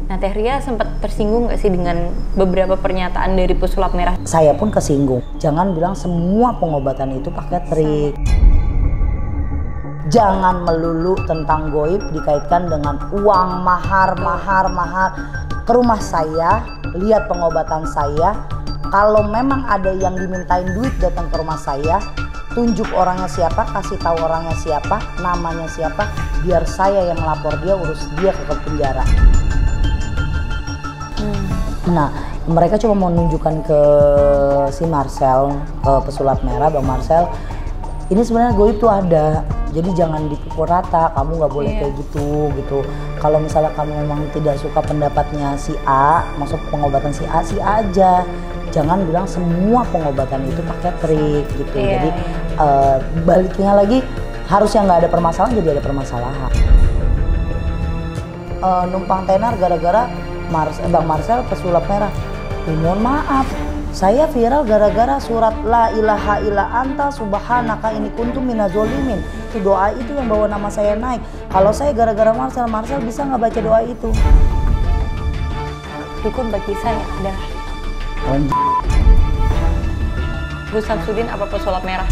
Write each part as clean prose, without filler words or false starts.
Nah, Teh Ria sempat tersinggung nggak sih dengan beberapa pernyataan dari pesulap merah? Saya pun kesinggung. Jangan bilang semua pengobatan itu pakai trik. Jangan melulu tentang goib dikaitkan dengan uang, mahar. Ke rumah saya, lihat pengobatan saya. Kalau memang ada yang dimintain duit datang ke rumah saya, tunjuk orangnya siapa, kasih tahu orangnya siapa, namanya siapa, biar saya yang lapor dia, urus dia ke penjara. Nah, mereka cuma mau nunjukkan ke si Marcel, ke pesulap merah, Bang Marcel, ini sebenarnya goib tuh ada. Jadi jangan dipukul rata, kamu nggak boleh kayak gitu. Kalau misalnya kamu memang tidak suka pendapatnya si A, masuk pengobatan si A aja. Jangan bilang semua pengobatan itu pakai trik gitu. Jadi baliknya lagi, harusnya nggak ada permasalahan jadi ada permasalahan. Numpang tenar gara-gara Bang Marcel pesulap merah. Mohon maaf, saya viral gara-gara surat La ilaha illa anta subhanaka ini kuntum minazolimin. Itu doa itu yang bawa nama saya naik. Kalau saya gara-gara Marcel bisa nggak baca doa itu? Hukum bagi saya adalah Gus Samsudin apa pesulap merah?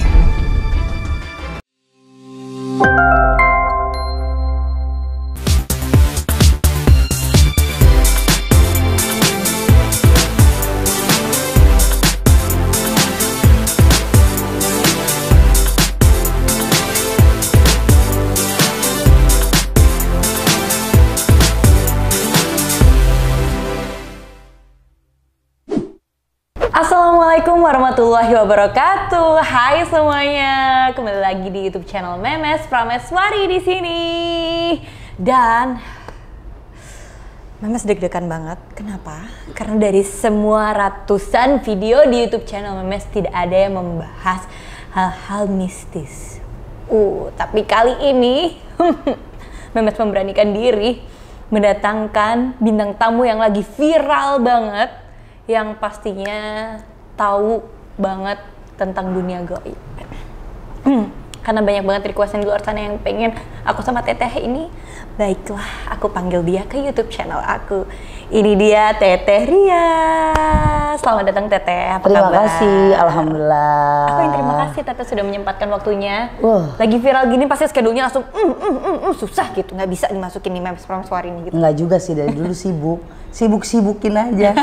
Assalamualaikum warahmatullahi wabarakatuh. Hai semuanya, kembali lagi di YouTube channel Memes Prameswari di sini. Dan Memes deg-degan banget. Kenapa? Karena dari semua ratusan video di YouTube channel Memes tidak ada yang membahas hal-hal mistis. Tapi kali ini Memes memberanikan diri mendatangkan bintang tamu yang lagi viral banget, yang pastinya tahu banget tentang dunia gaib. Karena banyak banget requestan di luar sana yang pengen aku sama Teteh ini. Baiklah, aku panggil dia ke YouTube channel aku. Ini dia Teteh Ria. Selamat datang Teteh. Apa Terima kabar? kasih, alhamdulillah. Aku yang terima kasih Teteh sudah menyempatkan waktunya. Lagi viral gini pasti schedule-nya langsung susah gitu, nggak bisa dimasukin di Memes Prameswari ini gitu. Nggak juga sih, dari dulu sibuk. Sibuk-sibukin aja,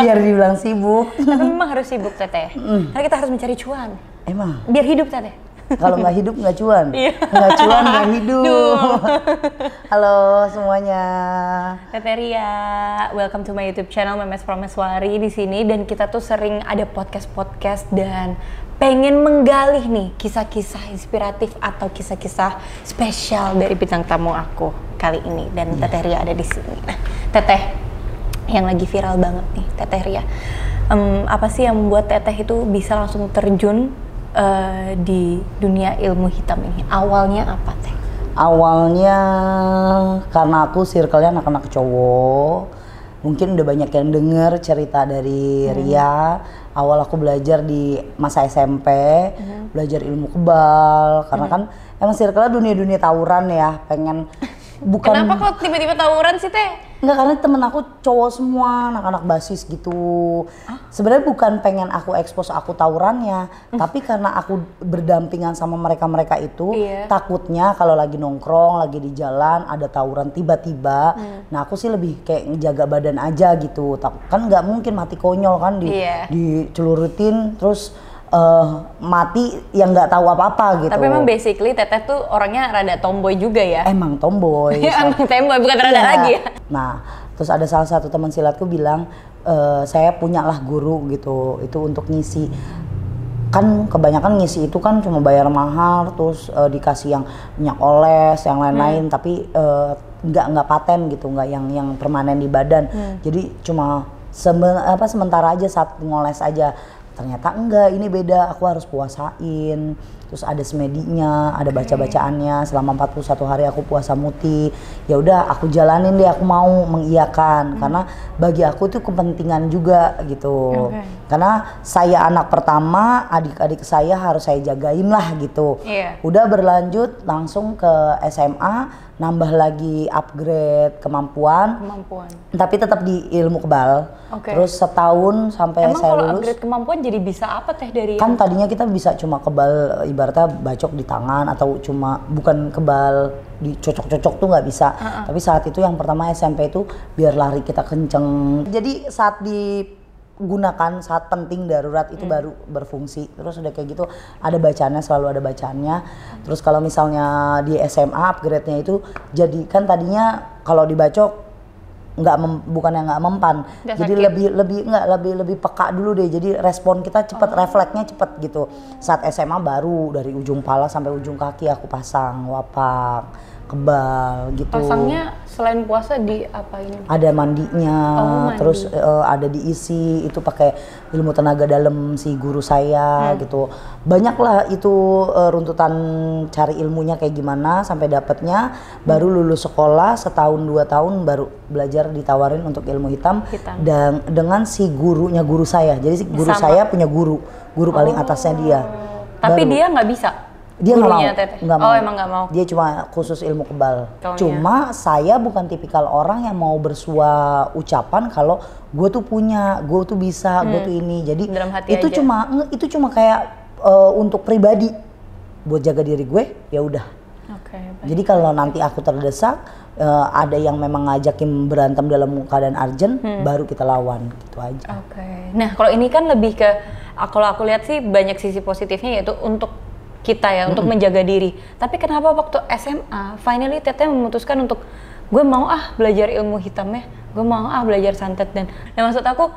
biar dibilang sibuk. Tapi memang harus sibuk Teteh, karena kita harus mencari cuan. Emang? Biar hidup Teteh. Kalau nggak hidup nggak cuan, nggak cuan nggak hidup. Halo semuanya. Teteh Ria, welcome to my YouTube channel Memes Prameswari di sini. Dan kita tuh sering ada podcast dan pengen menggali nih kisah-kisah inspiratif atau kisah-kisah spesial dari bintang tamu aku kali ini. Dan Teteh Ria ada di sini. Nah, Teteh, yang lagi viral banget nih, Teteh Ria. Apa sih yang membuat Teteh itu bisa langsung terjun di dunia ilmu hitam ini? Awalnya apa Teh? Awalnya karena aku circle-nya anak-anak cowok. Mungkin udah banyak yang denger cerita dari Ria. Awal aku belajar di masa SMP, belajar ilmu kebal. Karena kan emang circle-nya dunia-dunia tawuran ya. Pengen bukan. Kenapa kok tiba-tiba tawuran sih Teh? Enggak, karena temen aku cowok semua, anak-anak basis gitu. Sebenarnya bukan pengen aku expose aku tawurannya, tapi karena aku berdampingan sama mereka-mereka itu, takutnya kalau lagi nongkrong, lagi di jalan ada tawuran tiba-tiba. Nah aku sih lebih kayak ngejaga badan aja gitu. Kan nggak mungkin mati konyol kan dicelurutin terus mati yang nggak tahu apa-apa gitu. Tapi emang basically Teteh tuh orangnya rada tomboy juga ya? Emang tomboy. Emang tomboy, bukan rada lagi ya? Nah, terus ada salah satu teman silatku bilang, saya punyalah guru gitu, itu untuk ngisi. Kan kebanyakan ngisi itu kan cuma bayar mahal, terus dikasih yang minyak oles, yang lain-lain, tapi nggak paten gitu, nggak yang permanen di badan. Jadi cuma sementara aja saat ngoles aja. Ternyata enggak, ini beda, aku harus puasain. terus ada semedinya, ada baca-bacaannya. Selama 41 hari aku puasa muti. Ya udah aku jalanin deh, aku mau mengiyakan karena bagi aku itu kepentingan juga gitu. Karena saya anak pertama, adik-adik saya harus saya jagain lah gitu. Udah berlanjut langsung ke SMA, nambah lagi upgrade kemampuan. Tapi tetap di ilmu kebal. Terus setahun sampai emang saya kalau lulus. upgrade kemampuan jadi bisa apa teh dari Kan tadinya kita bisa cuma kebal ibaratnya bacok di tangan atau cuma bukan kebal dicocok-cocok tuh nggak bisa. Tapi saat itu yang pertama SMP itu biar lari kita kenceng. Jadi saat digunakan saat penting darurat itu baru berfungsi. Terus udah kayak gitu ada bacaannya, selalu ada bacaannya. Terus kalau misalnya di SMA upgrade-nya itu jadi kan tadinya kalau dibacok bukan yang nggak mempan, jadi lebih peka dulu deh, jadi respon kita cepet, refleksnya cepet gitu. Saat SMA baru dari ujung pala sampai ujung kaki aku pasang wapak kebal gitu. Pasangnya selain puasa di apa ini? Ada mandinya, terus ada diisi itu pakai ilmu tenaga dalam si guru saya gitu. Banyak lah itu runtutan cari ilmunya kayak gimana sampai dapatnya. Baru lulus sekolah setahun 2 tahun baru belajar ditawarin untuk ilmu hitam. Dan dengan si gurunya guru saya. Jadi si guru saya punya guru paling atasnya dia. Tapi dia nggak bisa. Dia nggak mau, emang nggak mau. Dia cuma khusus ilmu kebal. Cuma saya bukan tipikal orang yang mau bersua ucapan kalau gue tuh punya, gue tuh bisa, gue tuh ini. Jadi dalam hati itu aja. itu cuma kayak untuk pribadi, buat jaga diri gue. Ya udah. Jadi kalau nanti aku terdesak, ada yang memang ngajakin berantem dalam keadaan urgent, baru kita lawan gitu aja. Nah kalau ini kan lebih ke, kalau aku lihat sih banyak sisi positifnya yaitu untuk kita ya, untuk menjaga diri. Tapi kenapa waktu SMA, finally Teteh memutuskan untuk gue mau belajar ilmu hitamnya, gue mau belajar santet dan maksud aku,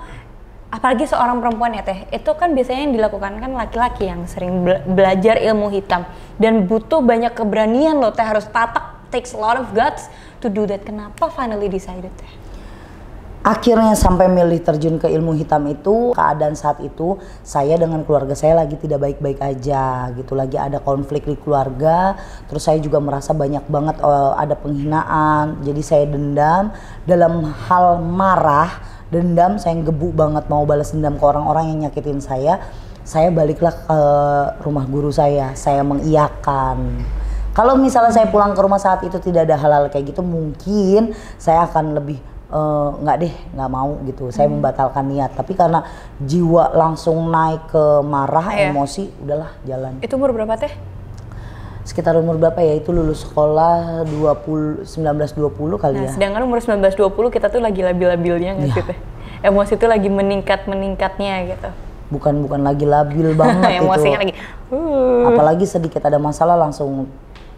apalagi seorang perempuan ya Teh, itu kan biasanya yang dilakukan kan laki-laki yang sering belajar ilmu hitam dan butuh banyak keberanian loh Teh, harus takes a lot of guts to do that. Kenapa finally decided Teh? Akhirnya sampai milih terjun ke ilmu hitam itu, keadaan saat itu saya dengan keluarga saya lagi tidak baik-baik aja gitu, lagi ada konflik di keluarga. Terus saya juga merasa banyak banget ada penghinaan, jadi saya dendam dalam hal marah, dendam, saya gebu banget mau balas dendam ke orang-orang yang nyakitin saya. Saya baliklah ke rumah guru saya mengiyakan. Kalau misalnya saya pulang ke rumah saat itu tidak ada hal-hal kayak gitu, mungkin saya akan lebih nggak mau gitu. Saya membatalkan niat, tapi karena jiwa langsung naik ke marah, emosi, udahlah jalan. Itu umur berapa Teh? Sekitar umur berapa ya, itu lulus sekolah 19-20 kali ya. Sedangkan umur 19-20 kita tuh lagi labil-labilnya nggak sih Teh? Emosi itu lagi meningkatnya gitu. Bukan lagi labil banget itu. Emosinya lagi. Apalagi sedikit ada masalah langsung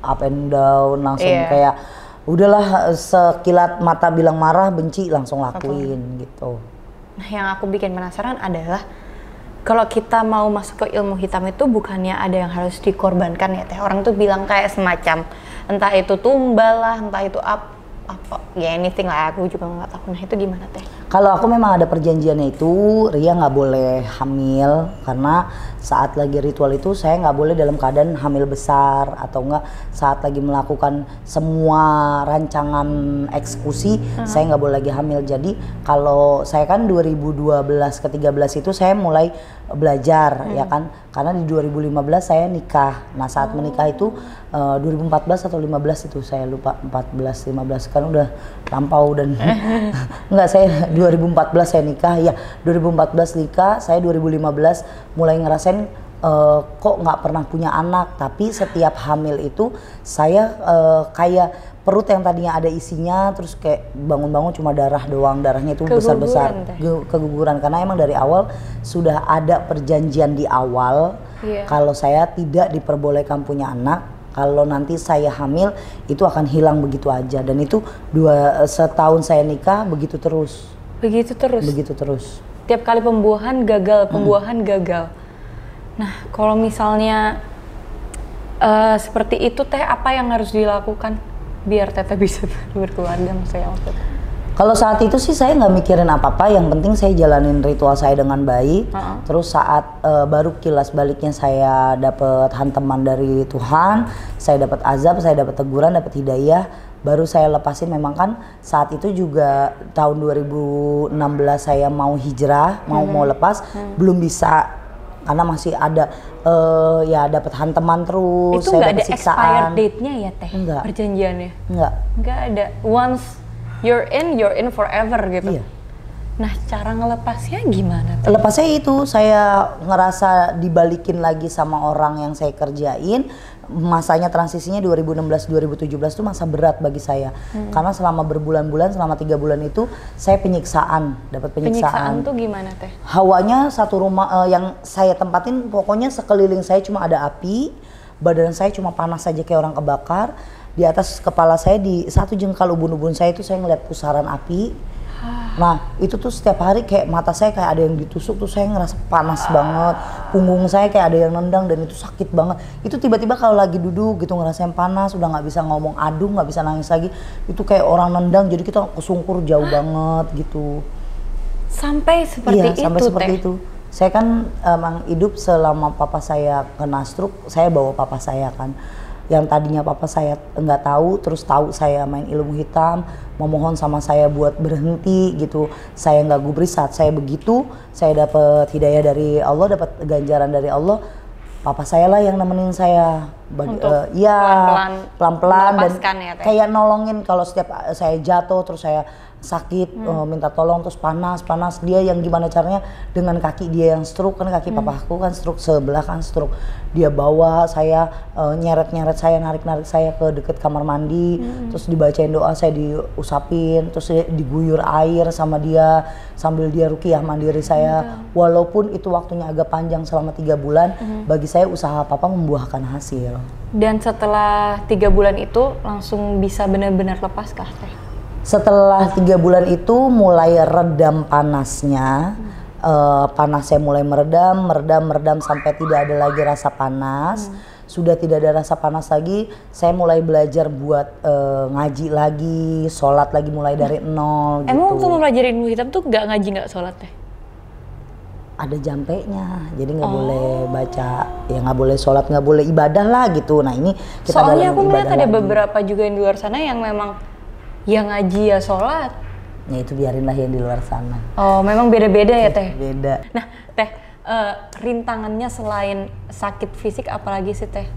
up and down, langsung kayak udahlah sekilat mata bilang marah, benci langsung lakuin gitu. Nah yang aku bikin penasaran adalah kalau kita mau masuk ke ilmu hitam itu bukannya ada yang harus dikorbankan ya Teh? Orang tuh bilang kayak semacam entah itu tumbal lah, entah itu apa ya anything lah, aku juga nggak tahu. Nah itu gimana Teh? Kalau aku memang ada perjanjiannya itu, Ria nggak boleh hamil karena saat lagi ritual itu saya nggak boleh dalam keadaan hamil besar atau enggak saat lagi melakukan semua rancangan eksekusi saya nggak boleh lagi hamil. Jadi kalau saya kan 2012 ke 13 itu saya mulai belajar ya kan, karena di 2015 saya nikah. Nah saat menikah itu 2014 atau 15 itu saya lupa, 14-15 kan udah lampau dan enggak, saya 2014 saya nikah ya, 2014 nikah, saya 2015 mulai ngerasain kok nggak pernah punya anak, tapi setiap hamil itu saya kayak perut yang tadinya ada isinya terus kayak bangun-bangun cuma darah doang, darahnya itu besar-besar, keguguran karena emang dari awal sudah ada perjanjian di awal kalau saya tidak diperbolehkan punya anak, kalau nanti saya hamil itu akan hilang begitu aja. Dan itu setahun saya nikah begitu terus. Begitu terus. Tiap kali pembuahan gagal. Nah, kalau misalnya seperti itu Teh, apa yang harus dilakukan biar Teteh bisa berkeluarga maksudnya waktu itu? Kalau saat itu sih saya nggak mikirin apa-apa, yang penting saya jalanin ritual saya dengan baik. Terus saat baru kilas baliknya saya dapat hantaman dari Tuhan, saya dapat azab, saya dapat teguran, dapat hidayah, baru saya lepasin. Memang kan saat itu juga tahun 2016 saya mau hijrah, mau lepas, belum bisa karena masih ada ya dapat hantaman terus. Itu nggak ada expired date-nya ya Teh? Enggak. Perjanjiannya? Nggak ada. Once you're in forever gitu. Iya. Nah, cara ngelepasnya gimana Teh? Lepasnya itu saya ngerasa dibalikin lagi sama orang yang saya kerjain. Masanya transisinya 2016-2017 itu masa berat bagi saya. Karena selama berbulan-bulan, selama 3 bulan itu saya dapat penyiksaan. Penyiksaan tuh gimana Teh? Hawanya satu rumah yang saya tempatin, pokoknya sekeliling saya cuma ada api, badan saya cuma panas saja kayak orang kebakar. Di atas kepala saya di satu jengkal ubun-ubun saya itu saya ngeliat pusaran api. Nah itu tuh setiap hari kayak mata saya kayak ada yang ditusuk tuh, saya ngerasa panas banget. Punggung saya kayak ada yang nendang dan itu sakit banget. Itu tiba-tiba kalau lagi duduk gitu ngerasain panas, udah nggak bisa ngomong aduh, nggak bisa nangis lagi. Itu kayak orang nendang, jadi kita kesungkur jauh banget gitu. Sampai seperti itu sampai seperti Teh? itu. Saya kan emang hidup selama papa saya kena stroke, saya bawa papa saya kan. Yang tadinya papa saya nggak tahu, terus tahu saya main ilmu hitam, memohon sama saya buat berhenti gitu. Saya nggak gubris. Saat saya begitu, saya dapat hidayah dari Allah, dapat ganjaran dari Allah. Papa saya lah yang nemenin saya, pelan-pelan dan ya, kayak nolongin kalau setiap saya jatuh terus saya sakit, minta tolong terus panas, dia yang gimana caranya dengan kaki dia yang stroke, kan kaki papaku kan stroke, sebelah kan stroke, dia bawa saya, nyeret saya, narik saya ke deket kamar mandi, terus dibacain doa, saya diusapin, terus diguyur air sama dia sambil dia ruqyah mandiri saya. Walaupun itu waktunya agak panjang selama 3 bulan, bagi saya usaha papa membuahkan hasil. Dan setelah 3 bulan itu langsung bisa benar-benar lepas kah Teh? Setelah 3 bulan itu mulai redam panasnya, panasnya mulai meredam sampai tidak ada lagi rasa panas. Sudah tidak ada rasa panas lagi, saya mulai belajar buat ngaji lagi, sholat lagi mulai dari nol. Emang gitu. waktu mempelajari ilmu hitam tuh nggak ngaji nggak sholat Teh? Ada jampenya, jadi nggak boleh baca, ya nggak boleh sholat, nggak boleh ibadah lah gitu. Nah ini kita soalnya aku melihat ada lagi. beberapa juga yang di luar sana yang memang yang ngaji ya sholat. Ya itu biarinlah yang di luar sana. Oh memang beda-beda ya Teh? Beda. Nah Teh, rintangannya selain sakit fisik apalagi sih Teh?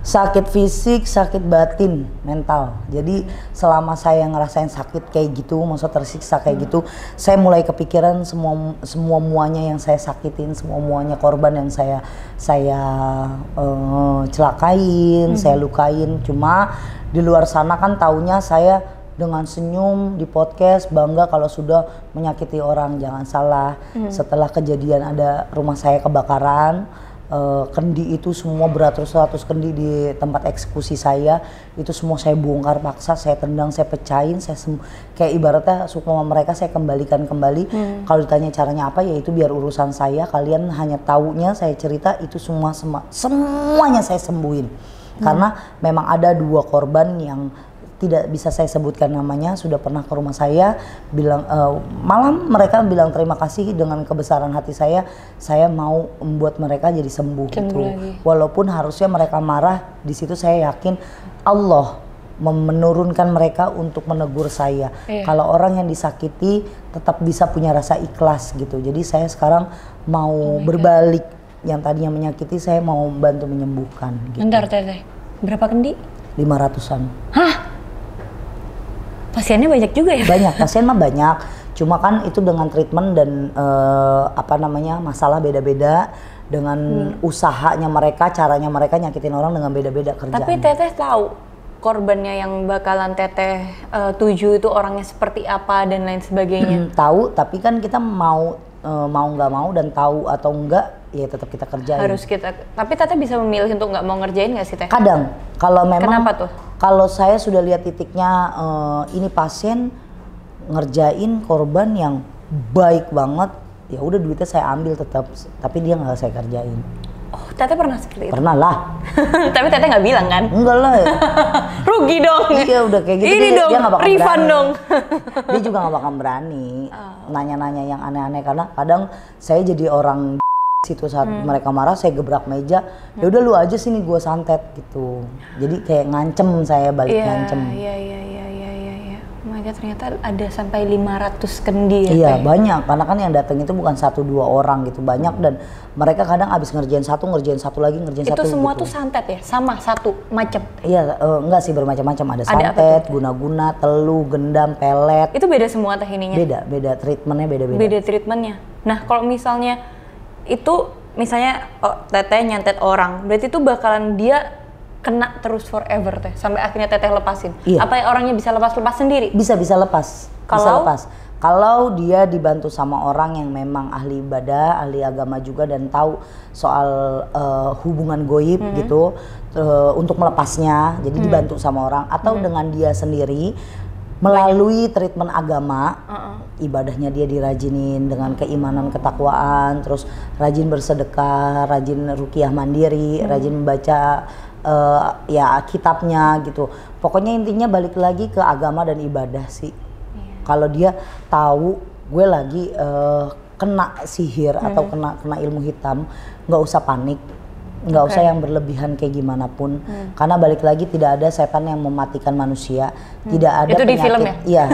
Sakit fisik, sakit batin, mental. Jadi selama saya ngerasain sakit kayak gitu, maksud tersiksa kayak gitu, saya mulai kepikiran semua muanya yang saya sakitin, semua muanya korban yang saya celakain, saya lukain. Cuma di luar sana kan taunya saya dengan senyum di podcast bangga kalau sudah menyakiti orang. Jangan salah, setelah kejadian ada rumah saya kebakaran, kendi itu semua beratus-ratus kendi di tempat eksekusi saya, itu semua saya bongkar paksa, saya tendang, saya pecahin, kayak ibaratnya sukma mereka saya kembalikan kembali. Kalau ditanya caranya apa, ya itu biar urusan saya, kalian hanya taunya saya cerita itu semuanya saya sembuhin. Karena memang ada 2 korban yang tidak bisa saya sebutkan namanya, sudah pernah ke rumah saya bilang, malam mereka bilang terima kasih dengan kebesaran hati saya mau membuat mereka jadi sembuh gitu. Walaupun harusnya mereka marah, di situ saya yakin Allah menurunkan mereka untuk menegur saya. Kalau orang yang disakiti tetap bisa punya rasa ikhlas gitu. Jadi saya sekarang mau berbalik, yang tadinya menyakiti saya mau bantu menyembuhkan gitu. Bentar Teteh, berapa kendi? 500-an. Hah? Pasiennya banyak juga ya? Banyak, pasien mah banyak. Cuma kan itu dengan treatment dan masalah beda-beda. Dengan usahanya mereka, caranya mereka nyakitin orang dengan beda-beda kerjaan. Tapi Teteh tahu korbannya yang bakalan Teteh tuju itu orangnya seperti apa dan lain sebagainya? Tahu, tapi kan kita mau nggak mau dan tahu atau enggak ya tetap kita kerjain. Harus kita. Tapi Teteh bisa memilih untuk nggak mau ngerjain nggak sih Teh? Kadang, kalau memang. Kenapa tuh? Kalau saya sudah lihat titiknya, ini pasien ngerjain korban yang baik banget, ya udah duitnya saya ambil tetap, tapi dia nggak saya kerjain. Oh, Teteh pernah seperti itu? Pernah lah. Tapi Teteh nggak bilang kan? Enggak lah. Rugi dong. Iya udah kayak gitu. Ini dong, dia nggak bakal refund berani. dong. Dia juga nggak bakal berani nanya-nanya yang aneh-aneh, karena kadang saya jadi orang situ saat mereka marah, saya gebrak meja, ya udah lu aja sini gue santet gitu. Jadi kayak ngancem, saya balik ngancem. Iya. Oh my God, ternyata ada sampai 500 kendi ya? Iya banyak, karena kan yang datang itu bukan 1-2 orang gitu, banyak, dan mereka kadang abis ngerjain satu lagi, ngerjain itu satu. Itu semua gitu. tuh santet ya? Sama satu macam? Iya, enggak sih, bermacam-macam, ada santet, guna-guna, telu, gendam, pelet. Itu beda semua tekniknya? Beda treatmentnya beda-beda. Beda treatmentnya. Nah kalau misalnya itu, misalnya Teteh nyantet orang, berarti itu bakalan dia kena terus forever Teh, sampai akhirnya Teteh lepasin? Iya. Apa orangnya bisa lepas sendiri? Bisa lepas. Bisa lepas. Kalau dia dibantu sama orang yang memang ahli ibadah, ahli agama juga, dan tahu soal hubungan goib gitu, untuk melepasnya, jadi dibantu sama orang, atau dengan dia sendiri melalui treatment agama, ibadahnya dia dirajinin dengan keimanan, ketakwaan, terus rajin bersedekah, rajin ruqyah mandiri, rajin membaca ya kitabnya gitu. Pokoknya intinya balik lagi ke agama dan ibadah sih. Kalau dia tahu gue lagi kena sihir atau kena ilmu hitam, nggak usah panik, nggak usah yang berlebihan kayak gimana pun, karena balik lagi tidak ada setan yang mematikan manusia, tidak ada itu penyakit. Di film ya? Iya,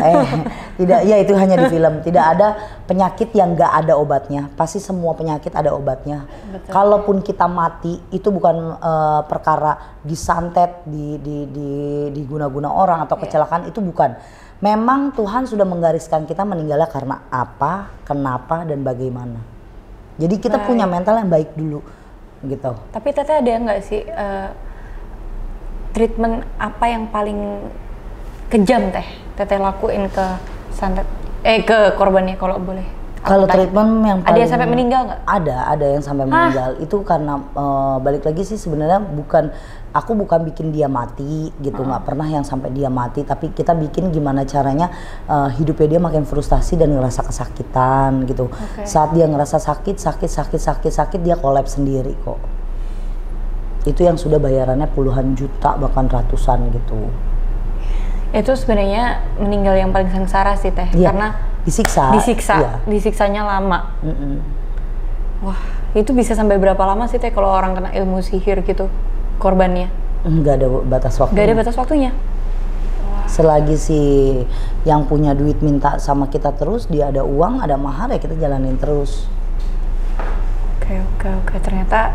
tidak, ya itu hanya di film. Tidak ada penyakit yang nggak ada obatnya, pasti semua penyakit ada obatnya. Betul. Kalaupun kita mati itu bukan perkara disantet, diguna-guna orang atau kecelakaan, itu bukan. Memang Tuhan sudah menggariskan kita meninggalnya karena apa, kenapa, dan bagaimana. Jadi kita punya mental yang baik dulu. Gitu. Tapi Teteh ada nggak sih treatment apa yang paling kejam Teteh lakuin ke santet, ke korbannya kalau boleh? Kalau treatment yang paling, ada yang sampai meninggal nggak? Ada yang sampai meninggal. Itu karena balik lagi sih, sebenarnya aku bukan bikin dia mati gitu, nggak pernah yang sampai dia mati, tapi kita bikin gimana caranya hidupnya dia makin frustasi dan ngerasa kesakitan gitu. Saat dia ngerasa sakit, dia kolaps sendiri kok. Itu yang sudah bayarannya puluhan juta bahkan ratusan gitu. Itu sebenarnya meninggal yang paling sengsara sih Teh, karena disiksa, iya. Disiksanya lama. Wah, itu bisa sampai berapa lama sih Teh kalau orang kena ilmu sihir gitu korbannya? Nggak ada batas waktunya. Nggak ada batas waktunya. Selagi si yang punya duit minta sama kita terus, dia ada uang, ada mahar, ya kita jalanin terus. Oke. Ternyata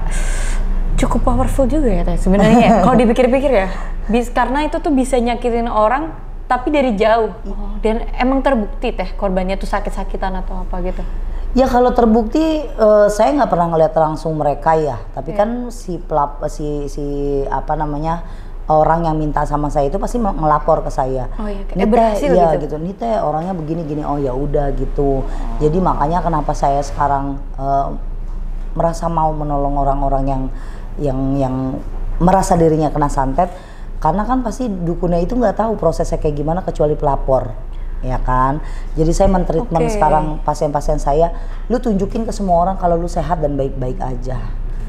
cukup powerful juga ya Teh sebenarnya. Kalau dipikir-pikir ya, karena itu tuh bisa nyakitin orang tapi dari jauh. Dan emang terbukti Teh korbannya tuh sakit-sakitan atau apa gitu? Ya kalau terbukti, saya nggak pernah ngeliat langsung mereka ya. Tapi kan si apa namanya, orang yang minta sama saya itu pasti ngelapor ke saya. Oh iya, berhasil gitu. Nih Teh orangnya begini, oh ya udah gitu. Jadi makanya kenapa saya sekarang merasa mau menolong orang-orang yang merasa dirinya kena santet, karena kan pasti dukunnya itu nggak tahu prosesnya kayak gimana kecuali pelapor, ya kan. Jadi saya mentreatment sekarang pasien-pasien saya, lu tunjukin ke semua orang kalau lu sehat dan baik-baik aja.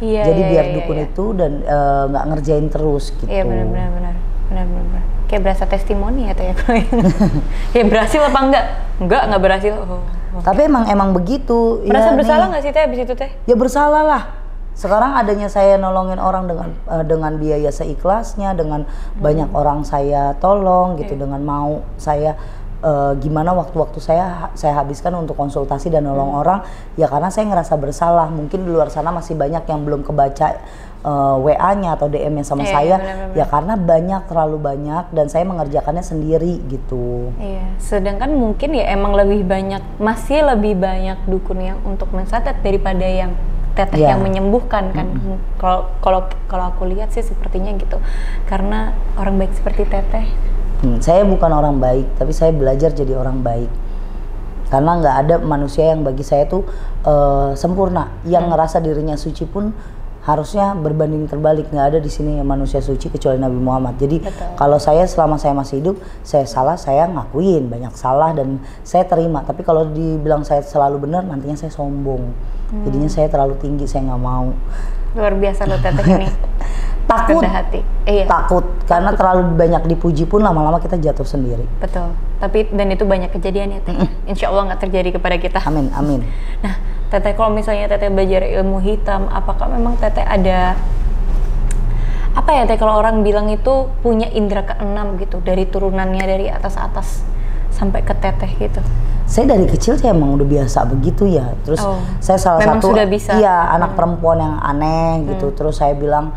Jadi biar dukun itu dan nggak ngerjain terus gitu. Iya benar. Kayak berasa testimoni ya Teh. Ya berhasil apa enggak? Nggak berhasil. Tapi emang begitu. Merasa bersalah nggak sih Teh abis itu Teh? Ya bersalah lah. Sekarang adanya saya nolongin orang dengan biaya seikhlasnya, dengan banyak orang saya tolong gitu, dengan mau saya gimana waktu-waktu saya habiskan untuk konsultasi dan nolong orang, ya karena saya ngerasa bersalah. Mungkin di luar sana masih banyak yang belum kebaca WA-nya atau DM-nya sama saya, bener. Ya karena terlalu banyak dan saya mengerjakannya sendiri gitu. Iya, sedangkan mungkin ya emang masih lebih banyak dukun yang untuk mensantet daripada yang Teteh yang menyembuhkan kan. Kalau aku lihat sih sepertinya gitu, karena orang baik seperti Teteh. Saya bukan orang baik, tapi saya belajar jadi orang baik. Karena nggak ada manusia yang bagi saya tuh sempurna. Yang ngerasa dirinya suci pun harusnya berbanding terbalik, nggak ada di sini manusia suci kecuali Nabi Muhammad. Jadi kalau saya selama saya masih hidup, saya salah, saya ngakuin banyak salah dan saya terima. Tapi kalau dibilang saya selalu benar, nantinya saya sombong. Jadinya saya terlalu tinggi, saya nggak mau. Luar biasa lo Teteh ini. Takut, hati. Takut karena terlalu banyak dipuji pun lama-lama kita jatuh sendiri. Betul. Tapi dan itu banyak kejadian ya Teh. Insya Allah nggak terjadi kepada kita. Amin, amin. Nah, Teteh kalau misalnya Teteh belajar ilmu hitam, apakah memang Teteh ada apa ya Teh kalau orang bilang itu punya indera keenam gitu dari turunannya dari atas sampai ke Teteh gitu? Saya dari kecil saya emang udah biasa begitu ya. Terus saya salah memang satu sudah bisa. Iya, anak perempuan yang aneh gitu. Terus saya bilang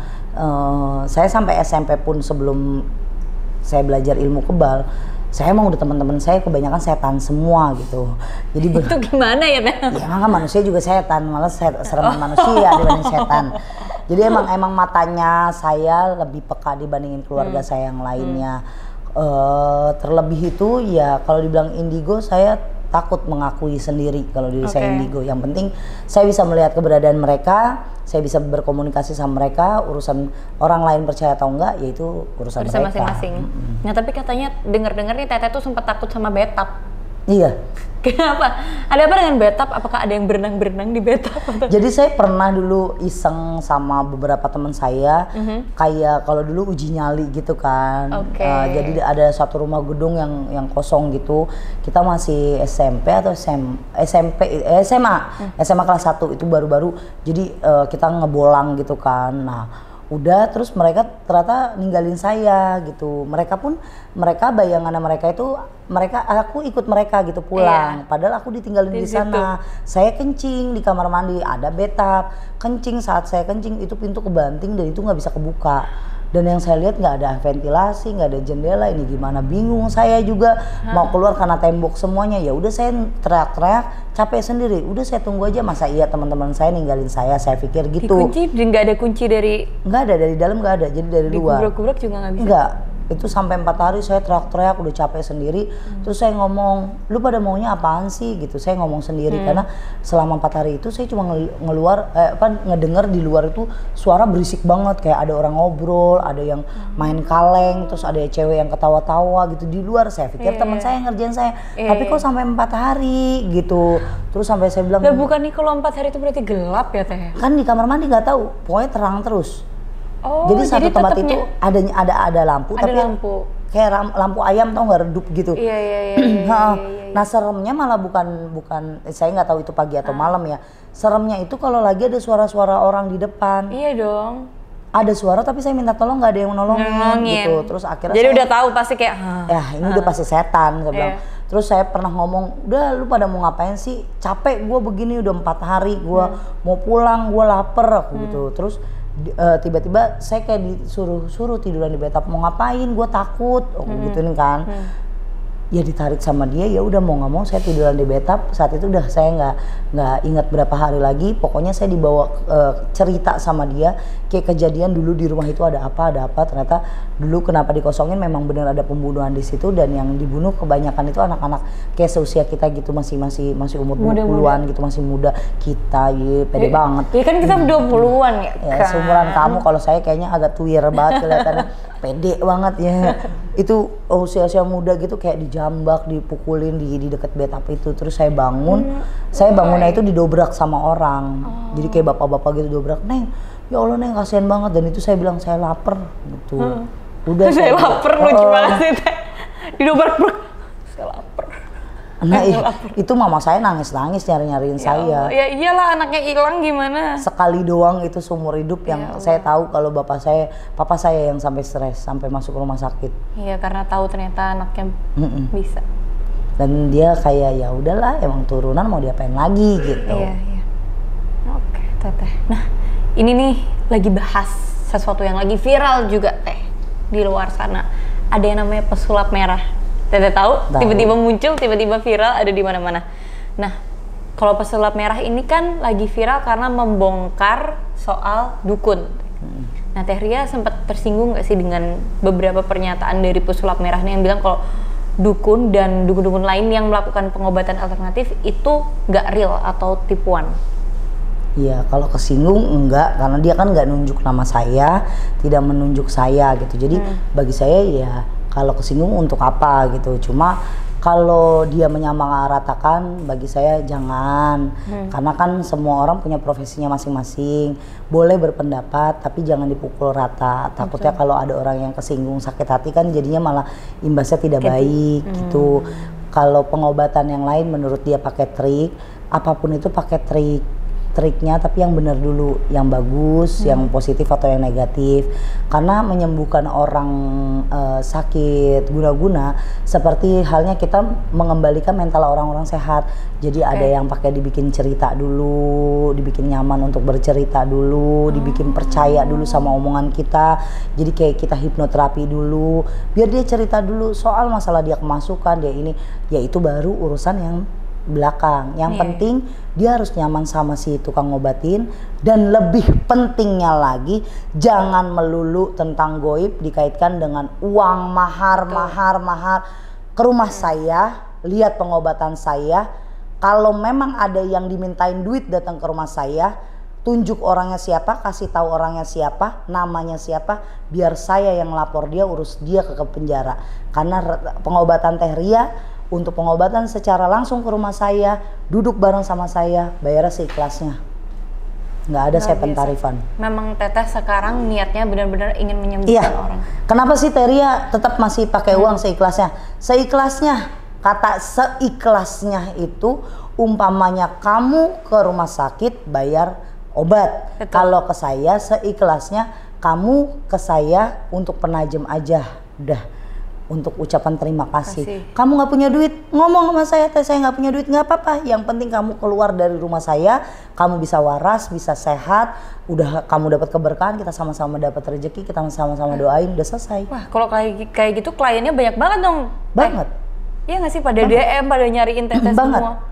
saya sampai SMP pun sebelum saya belajar ilmu kebal, saya emang udah teman-teman saya kebanyakan setan semua gitu. Jadi itu gimana ya Teh? Ya emang kan manusia juga setan, malah serem manusia dibanding setan. Jadi emang matanya saya lebih peka dibandingin keluarga saya yang lainnya. Terlebih itu ya kalau dibilang indigo, saya takut mengakui sendiri kalau diri saya indigo. Yang penting saya bisa melihat keberadaan mereka, saya bisa berkomunikasi sama mereka. Urusan orang lain percaya atau enggak, yaitu urusan mereka masing-masing. Nah tapi katanya dengar-dengar nih Teteh tuh sempat takut sama bathtub. Iya. Kenapa? Ada apa dengan bathtub? Apakah ada yang berenang-berenang di bathtub? Jadi saya pernah dulu iseng sama beberapa teman saya, kayak kalau dulu uji nyali gitu kan. Jadi ada satu rumah gedung yang kosong gitu. Kita masih SMP atau SMA kelas 1 itu baru-baru. Jadi kita ngebolang gitu kan. Nah, udah terus mereka ternyata ninggalin saya gitu. Mereka bayangannya mereka itu aku ikut mereka gitu pulang. Padahal aku ditinggalin di sana. Saya kencing di kamar mandi, ada bathtub. Kencing, saat saya kencing itu pintu kebanting dan itu nggak bisa kebuka. Dan yang saya lihat nggak ada ventilasi, nggak ada jendela. Ini gimana? Bingung saya juga mau keluar karena tembok semuanya. Ya udah saya teriak-teriak, capek sendiri. Udah saya tunggu aja, masa iya teman-teman saya ninggalin saya pikir gitu. Dikunci, nggak ada kunci dari? Nggak ada, dari dalam nggak ada, jadi dari luar. Digubrak-gubrak juga nggak bisa? Nggak. Itu sampai 4 hari saya teriak-teriak, udah capek sendiri. Terus saya ngomong, lu pada maunya apaan sih gitu. Saya ngomong sendiri karena selama 4 hari itu saya cuma ngedenger di luar itu suara berisik banget, kayak ada orang ngobrol, ada yang main kaleng, terus ada cewek yang ketawa-tawa gitu di luar. Saya pikir teman saya yang ngerjain saya, tapi kok sampai 4 hari gitu. Terus sampai saya bilang, bukan nih kalau 4 hari itu berarti gelap ya Teh? Kan di kamar mandi nggak tahu, pokoknya terang terus. Jadi satu tempat itu ada lampu, tapi lampu kayak lampu ayam, tau nggak, redup gitu. Iya. Nah seremnya malah bukan saya nggak tahu itu pagi atau malam ya. Seremnya itu kalau lagi ada suara-suara orang di depan. Iya dong. Ada suara tapi saya minta tolong, nggak ada yang nolongin gitu. Terus akhirnya jadi udah tahu pasti kayak ini udah pasti setan, saya bilang. Terus saya pernah ngomong, udah lu pada mau ngapain sih? Capek gue begini udah 4 hari, gue mau pulang, gue lapar aku gitu. Terus tiba-tiba saya kayak disuruh tiduran di bathtub. Mau ngapain? Gue takut, gituin kan. Ya ditarik sama dia, ya udah mau nggak mau saya tiduran di bathtub. Saat itu udah saya nggak ingat berapa hari lagi. Pokoknya saya dibawa cerita sama dia kayak kejadian dulu di rumah itu ada apa. Ternyata dulu kenapa dikosongin memang benar ada pembunuhan di situ, dan yang dibunuh kebanyakan itu anak-anak kayak seusia kita gitu, masih umur 20-an gitu, masih muda. Kita pede banget. Iya kan kita 20-an ya. Ya seumuran kamu, kalau saya kayaknya agak tuir banget kelihatannya. Pede banget ya. Itu usia muda gitu kayak dijambak, dipukulin di dekat bathtub itu. Terus saya bangun, bangunnya itu didobrak sama orang. Jadi kayak bapak-bapak gitu dobrak, "Neng, ya Allah Neng, kasihan banget." Dan itu saya bilang saya lapar gitu. Udah saya lapar, lucu banget sih Teh. Didobrak, saya lapar. Nah itu mama saya nangis-nangis nyariin saya. Ya iyalah, anaknya hilang gimana? Sekali doang itu seumur hidup yang saya tahu kalau papa saya yang sampai stres, sampai masuk rumah sakit. Iya, karena tahu ternyata anaknya bisa. Dan dia kayak ya udahlah, emang turunan mau diapain lagi gitu. Iya. Oke, Teteh. Nah, ini nih lagi bahas sesuatu yang lagi viral juga Teh di luar sana. Ada yang namanya pesulap merah. Teteh tahu? Tiba-tiba muncul, tiba-tiba viral, ada di mana-mana. Nah, kalau pesulap merah ini kan lagi viral karena membongkar soal dukun. Nah, Teh Ria sempat tersinggung nggak sih dengan beberapa pernyataan dari pesulap merah ini yang bilang kalau dukun dan dukun-dukun lain yang melakukan pengobatan alternatif itu nggak real atau tipuan? Iya, kalau kesinggung enggak, karena dia kan nggak nunjuk nama saya, tidak menunjuk saya gitu. Jadi bagi saya ya kalau kesinggung untuk apa gitu. Cuma kalau dia menyamaratakan, bagi saya jangan, karena kan semua orang punya profesinya masing-masing. Boleh berpendapat, tapi jangan dipukul rata. Takutnya kalau ada orang yang kesinggung, sakit hati kan jadinya malah imbasnya tidak baik gitu. Kalau pengobatan yang lain menurut dia pakai trik, apapun itu pakai triknya, tapi yang benar dulu, yang bagus, yang positif atau yang negatif. Karena menyembuhkan orang sakit guna-guna seperti halnya kita mengembalikan mental orang-orang sehat. Jadi ada yang pakai dibikin cerita dulu, dibikin nyaman untuk bercerita dulu, dibikin percaya dulu sama omongan kita. Jadi kayak kita hipnoterapi dulu, biar dia cerita dulu soal masalah dia kemasukan, dia ini, ya itu baru urusan yang belakang. Yang penting dia harus nyaman sama si tukang ngobatin, dan lebih pentingnya lagi jangan melulu tentang goib dikaitkan dengan uang mahar ke rumah saya, lihat pengobatan saya. Kalau memang ada yang dimintain duit datang ke rumah saya, tunjuk orangnya siapa, kasih tahu orangnya siapa, namanya siapa, biar saya yang lapor dia, urus dia ke penjara. Karena pengobatan Teh Ria, untuk pengobatan secara langsung ke rumah saya, duduk bareng sama saya, bayarnya seikhlasnya. Nggak ada saya pentarifan. Memang Teteh sekarang niatnya benar-benar ingin menyembuhkan orang. Kenapa sih Teh Ria tetap masih pakai uang seikhlasnya? Seikhlasnya, kata seikhlasnya itu umpamanya kamu ke rumah sakit bayar obat. Kalau ke saya seikhlasnya kamu ke saya untuk penajam aja, udah. Untuk ucapan terima kasih. Kamu nggak punya duit, ngomong sama saya, Teh, saya nggak punya duit, nggak apa-apa. Yang penting kamu keluar dari rumah saya, kamu bisa waras, bisa sehat, udah kamu dapat keberkahan, kita sama-sama dapat rezeki, kita sama-sama doain, udah selesai. Wah, kalau kayak gitu kliennya banyak banget dong. Banget. Iya nggak sih, pada DM, pada nyariin Teteh semua.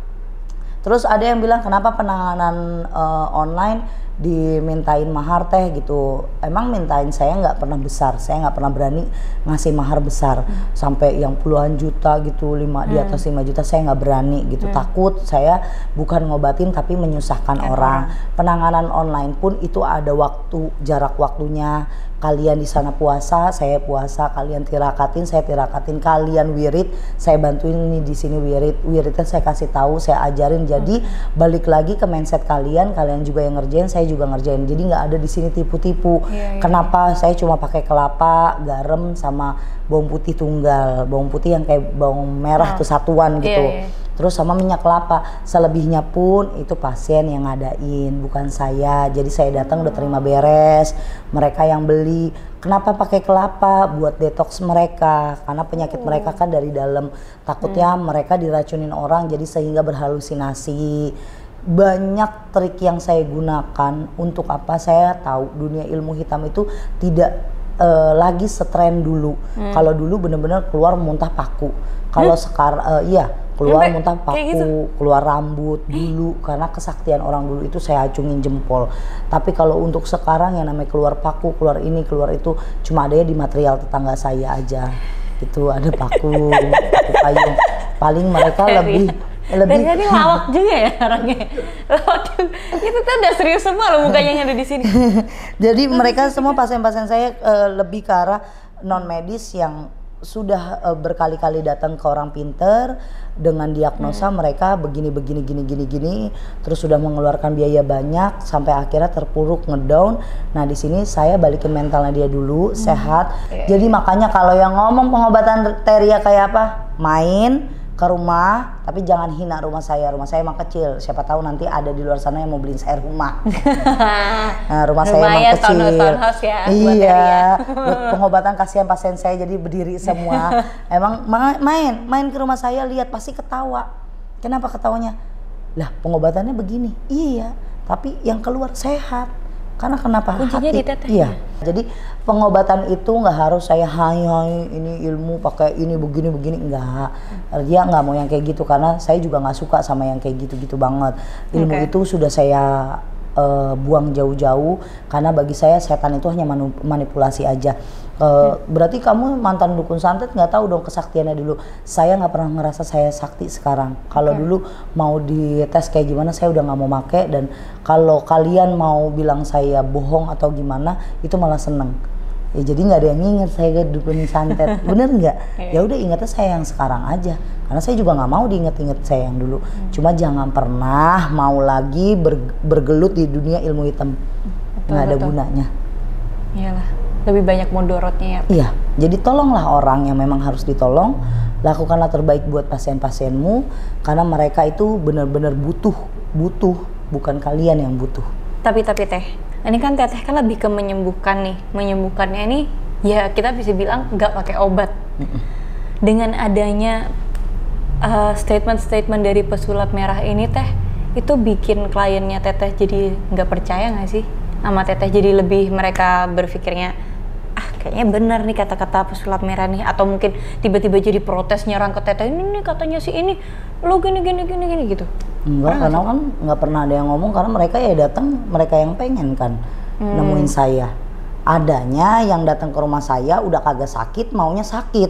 Terus ada yang bilang kenapa penanganan online dimintain mahar Teh gitu. Emang mintain saya nggak pernah besar, saya nggak pernah berani ngasih mahar besar sampai yang puluhan juta gitu, di atas 5 juta saya nggak berani gitu. Takut, saya bukan ngobatin tapi menyusahkan orang. Penanganan online pun itu ada waktu, jarak waktunya. Kalian di sana puasa, saya puasa. Kalian tirakatin, saya tirakatin. Kalian wirid, saya bantuin nih di sini wirid. Wiridnya saya kasih tahu, saya ajarin. Jadi balik lagi ke mindset kalian juga yang ngerjain, saya juga ngerjain. Jadi nggak ada di sini tipu-tipu. Kenapa saya cuma pakai kelapa, garam sama bawang putih tunggal, bawang putih yang kayak bawang merah tuh satuan gitu. Terus sama minyak kelapa. Selebihnya pun itu pasien yang ngadain, bukan saya. Jadi saya datang udah terima beres. Mereka yang beli. Kenapa pakai kelapa? Buat detox mereka. Karena penyakit mereka kan dari dalam. Takutnya mereka diracunin orang jadi sehingga berhalusinasi. Banyak trik yang saya gunakan. Untuk apa? Saya tahu dunia ilmu hitam itu tidak lagi setren dulu. Kalau dulu bener-bener keluar muntah paku. Kalau sekarang keluar muntah paku, keluar rambut dulu, karena kesaktian orang dulu itu saya acungin jempol. Tapi kalau untuk sekarang yang namanya keluar paku, keluar ini, keluar itu, cuma ada di material tetangga saya aja. Itu ada paku payung. Paling mereka lebih Dan jadi lawak juga ya orangnya. Itu tuh udah serius semua loh mukanya yang ada di sini. Jadi mereka semua pasien-pasien saya lebih ke arah non medis yang sudah berkali-kali datang ke orang pinter dengan diagnosa mereka begini terus sudah mengeluarkan biaya banyak sampai akhirnya terpuruk, ngedown. Nah di sini saya balikin mentalnya dia dulu sehat. Jadi makanya kalau yang ngomong pengobatan Teh Ria kayak apa, main ke rumah, tapi jangan hina rumah saya emang kecil. Siapa tahu nanti ada di luar sana yang mau beliin saya rumah. Nah, rumah saya emang kecil. Ya, iya, buat pengobatan kasihan pasien saya jadi berdiri semua. Emang main ke rumah saya, lihat pasti ketawa. Kenapa ketawanya? Lah pengobatannya begini. Iya, tapi yang keluar sehat. Karena kenapa? Kuncinya di Teteh. Iya. Jadi pengobatan itu nggak harus saya hai ini ilmu pakai ini begini enggak. Dia nggak mau yang kayak gitu karena saya juga nggak suka sama yang kayak gitu banget. Ilmu itu sudah saya buang jauh-jauh, karena bagi saya setan itu hanya manipulasi aja. Berarti kamu mantan dukun santet nggak tahu dong kesaktiannya dulu. Saya nggak pernah ngerasa saya sakti sekarang. Kalau dulu mau dites kayak gimana saya udah nggak mau make, dan kalau kalian mau bilang saya bohong atau gimana itu malah seneng. Ya jadi nggak ada yang inget saya dukun santet, bener nggak? Ya udah ingetnya saya yang sekarang aja, karena saya juga nggak mau diinget-inget saya yang dulu. Cuma jangan pernah mau lagi bergelut di dunia ilmu hitam, nggak ada gunanya. Iyalah, lebih banyak mudorotnya ya. Iya, jadi tolonglah orang yang memang harus ditolong, lakukanlah terbaik buat pasien-pasienmu, karena mereka itu benar-benar butuh, bukan kalian yang butuh. Tapi Teh, ini kan Teteh kan lebih ke menyembuhkan nih. Menyembuhkannya ini ya kita bisa bilang nggak pakai obat. Dengan adanya statement-statement dari pesulap merah ini Teh, itu bikin kliennya Teteh jadi nggak percaya nggak sih sama Teteh? Jadi lebih mereka berpikirnya, kayaknya benar nih kata-kata pesulap merah nih, atau mungkin tiba-tiba jadi protes nyerang ke Teteh, ini nih katanya si ini lo gini gitu. Enggak, karena kan nggak pernah ada yang ngomong, karena mereka ya datang, mereka yang pengen kan nemuin saya. Adanya yang datang ke rumah saya udah kagak sakit, maunya sakit.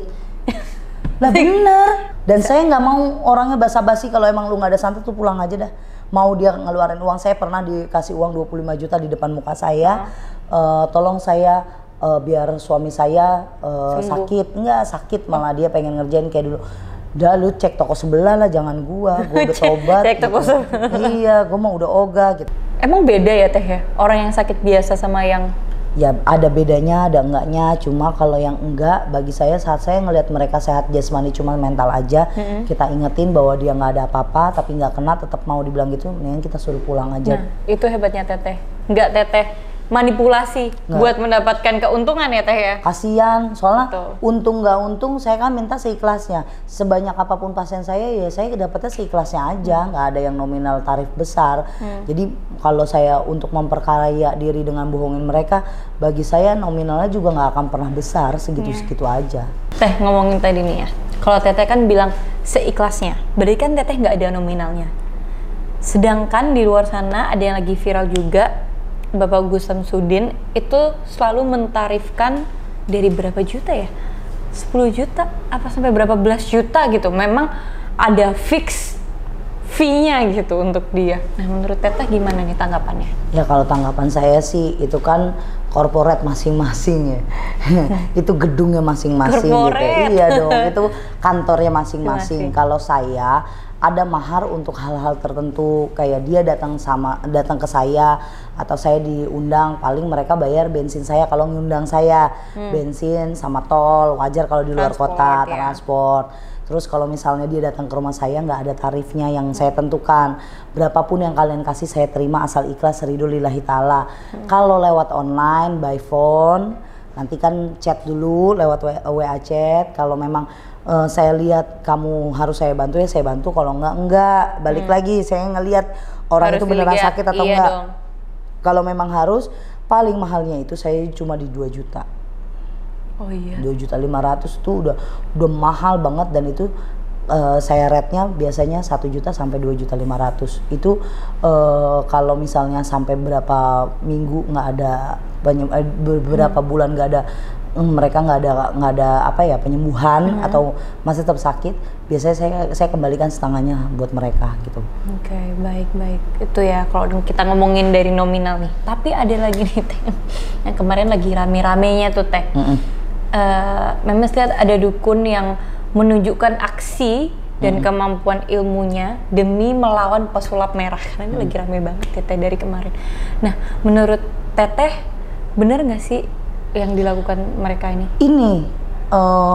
Lah bener. Dan saya nggak mau orangnya basa-basi, kalau emang lu nggak ada santet tuh pulang aja dah. Mau dia ngeluarin uang, saya pernah dikasih uang 25 juta di depan muka saya. Tolong saya biar suami saya sakit. Enggak sakit, malah dia pengen ngerjain kayak dulu. Udah lu cek toko sebelah lah, jangan gua udah tobat. Cek toko gitu. sebelah. Iya, gua mah udah ogah gitu. Emang beda ya Teh ya? Orang yang sakit biasa sama yang... Ya ada bedanya, ada enggaknya. Cuma kalau yang enggak, bagi saya saat saya ngelihat mereka sehat jasmani cuma mental aja, kita ingetin bahwa dia nggak ada apa-apa, tapi nggak kena, tetap mau dibilang gitu, mendingan kita suruh pulang aja. Nah, itu hebatnya Teteh. Nggak Teteh manipulasi buat mendapatkan keuntungan ya Teh ya? Kasian, soalnya Betul. untung nggak untung saya kan minta seikhlasnya. Sebanyak apapun pasien saya ya saya dapatnya seikhlasnya aja, nggak ada yang nominal tarif besar. Jadi kalau saya untuk memperkaya diri dengan bohongin mereka, bagi saya nominalnya juga nggak akan pernah besar, segitu-segitu aja. Teh ngomongin tadi nih ya, kalau Teteh kan bilang seikhlasnya, berarti kan Teteh nggak ada nominalnya. Sedangkan di luar sana ada yang lagi viral juga, Bapak Gus Samsudin itu selalu mentarifkan dari berapa juta ya? 10 juta apa sampai berapa belas juta gitu. Memang ada fix fee-nya gitu untuk dia. Nah menurut Teteh gimana nih tanggapannya? Ya kalau tanggapan saya sih itu kan korporat masing-masing ya. Itu gedungnya masing-masing gitu. Iya dong, itu kantornya masing-masing. Kalau saya ada mahar untuk hal-hal tertentu, kayak dia datang ke saya atau saya diundang, paling mereka bayar bensin saya kalau ngundang saya, bensin sama tol, wajar kalau di luar kota, transport. Terus kalau misalnya dia datang ke rumah saya nggak ada tarifnya yang saya tentukan, berapapun yang kalian kasih saya terima asal ikhlas ridho lillahi ta'ala. Kalau lewat online by phone, nanti kan chat dulu lewat WA chat, kalau memang saya lihat kamu harus saya bantu ya saya bantu, kalau enggak balik lagi saya ngelihat orang harus itu beneran sakit atau enggak. Kalau memang harus, paling mahalnya itu saya cuma di 2 juta. Oh iya. 2.500.000 tuh udah mahal banget, dan itu saya rate-nya biasanya 1 juta sampai 2.500.000. Itu kalau misalnya sampai berapa minggu nggak ada beberapa bulan nggak ada mereka nggak ada apa ya penyembuhan atau masih tetap sakit, biasanya saya kembalikan setengahnya buat mereka gitu. Oke, baik itu ya kalau kita ngomongin dari nominal nih. Tapi ada lagi nih Teh, yang kemarin lagi rame-ramenya tuh Teh. Memang lihat ada dukun yang menunjukkan aksi dan kemampuan ilmunya demi melawan pesulap merah, karena ini lagi rame banget ya Teh dari kemarin. Nah menurut Teteh bener nggak sih yang dilakukan mereka ini? Ini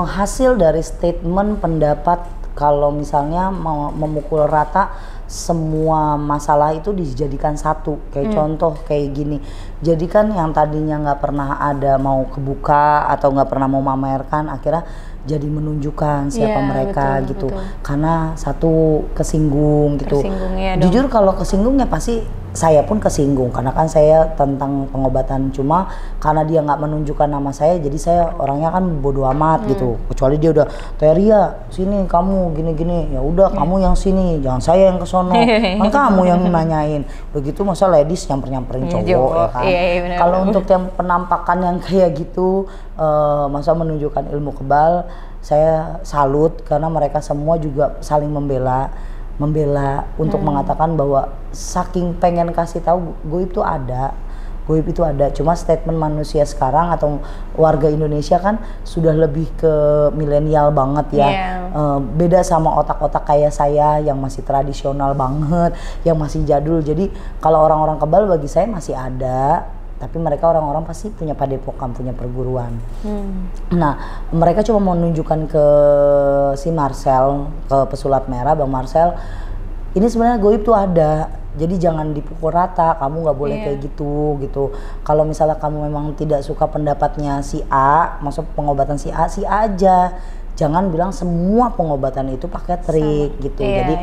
hasil dari statement pendapat, kalau misalnya mau memukul rata semua masalah itu dijadikan satu, kayak contoh kayak gini. Jadi kan yang tadinya nggak pernah ada mau kebuka atau nggak pernah mau memamerkan, akhirnya jadi menunjukkan siapa mereka gitu. Karena satu kesinggung gitu. Ya, jujur kalau kesinggung ya pasti saya pun kesinggung karena kan saya tentang pengobatan, cuma karena dia nggak menunjukkan nama saya jadi saya orangnya kan bodo amat gitu, kecuali dia udah Teria sini kamu gini-gini, ya udah kamu yang sini jangan saya yang kesono, kan kamu yang nanyain begitu, masa ladies nyamperin cowok ya kan. Kalau untuk yang penampakan yang kayak gitu masa menunjukkan ilmu kebal, saya salut karena mereka semua juga saling membela untuk mengatakan bahwa saking pengen kasih tahu goib itu ada, cuma statement manusia sekarang atau warga Indonesia kan sudah lebih ke milenial banget ya. Beda sama otak-otak kayak saya yang masih tradisional banget, yang masih jadul. Jadi kalau orang-orang kebal bagi saya masih ada, tapi mereka orang-orang pasti punya padepokan, punya perguruan. Nah, mereka cuma mau menunjukkan ke si Marcel, ke pesulap merah, Bang Marcel, ini sebenarnya goib tuh ada. Jadi jangan dipukul rata, kamu nggak boleh kayak gitu. Kalau misalnya kamu memang tidak suka pendapatnya si A, maksud pengobatan si A aja. Jangan bilang semua pengobatan itu pakai trik gitu. Jadi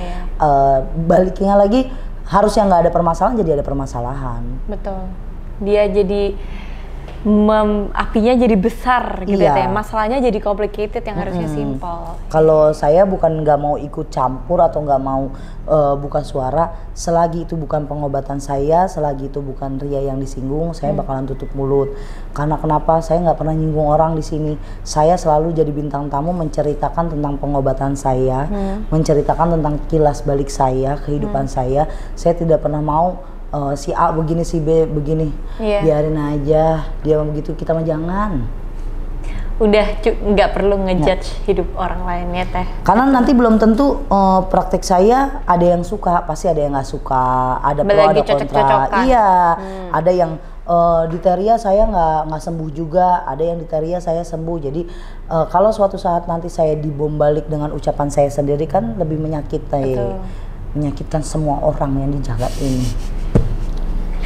baliknya lagi, harusnya nggak ada permasalahan jadi ada permasalahan. Betul. Dia jadi apinya jadi besar gitu ya, masalahnya jadi complicated yang harusnya simple. Kalau saya bukan nggak mau ikut campur atau nggak mau buka suara, selagi itu bukan pengobatan saya, selagi itu bukan ria yang disinggung, saya bakalan tutup mulut. Karena kenapa? Saya nggak pernah nyinggung orang di sini. Saya selalu jadi bintang tamu menceritakan tentang pengobatan saya, menceritakan tentang kilas balik saya, kehidupan saya. Saya tidak pernah mau si A begini, si B begini, biarin aja dia begitu, kita mah jangan. Udah nggak perlu ngejudge hidup orang lain ya Teh. Karena nanti belum tentu praktek saya ada yang suka, pasti ada yang nggak suka, ada pro ada kontra. Iya, ada yang di Teria saya nggak sembuh juga, ada yang di Teria saya sembuh. Jadi kalau suatu saat nanti saya dibom balik dengan ucapan saya sendiri kan lebih menyakitkan semua orang yang dijaga ini.